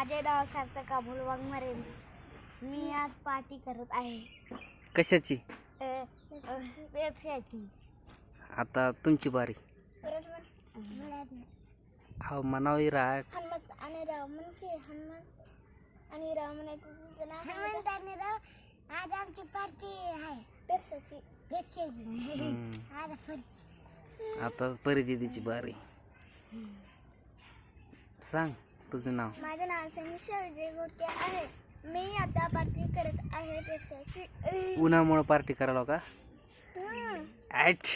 माझे नाव सार्थक अमोल वाघमारे. मी आज पार्टी करत आहे कशाची? पेप्सीची. आता तुमची बारी. हो म्हणावं विराट. हनुमंत आणि राव म्हणजे हनुमंत आणि राव म्हणायचं तुझं नाव. हनुमंत आणि राव, आज आमची पार्टी आहे पेप्सीची. आता परिदिदीची बारी. सांग तुझं नाव. माझं नाव समीक्षा विजय गोटके आहे. मी आता पार्टी करत आहे पेप्सीची. उन्हामुळं पार्टी करायला का? ॲट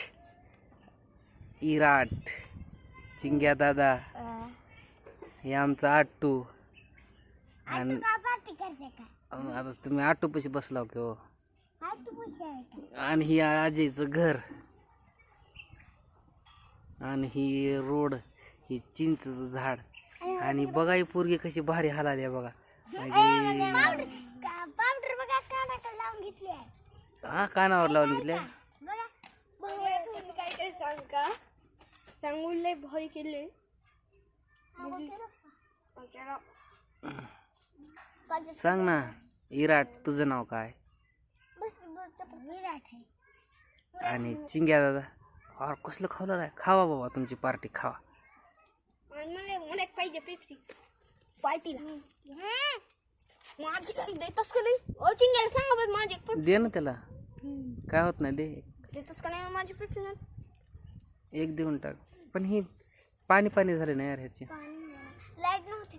इराट, चिंग्या दादा, हे आमचा आट्टू. आणि पार्टी करते का? आता तुम्ही आट्टू पैसे बसलाव की हो. तू पैसे आहे का? आणि ही आजीचं घर, आणि ही रोड, ही चिंचचं झाड. आणि बघा ही पोरगी कशी भारी हालाली बघा. पावडर बघा कानाकडे लावून घेतली आहे. हा कानावर लावून घेतल्या. बघा तुम्ही काय काय सांग का सांगून लय भारी केले. सांग ना इराट, तुझं नाव काय? विराट आहे. आणि चिंग्या दादा, अरे कसलं खावलं आहे. खावा बाबा, तुमची पार्टी खावा. मला एक पाहिजे पेप्सी पार्टीला. माझी काही देतोस का नाही? ओ चिंग्याला सांगा बरं माझी पण दे ना त्याला, काय होत नाही, दे. देतोस का नाही माझी पेप्सी? एक देऊन टाक. पण ही पाणी पाणी झाले ना यार ह्याची. लाईट नव्हती.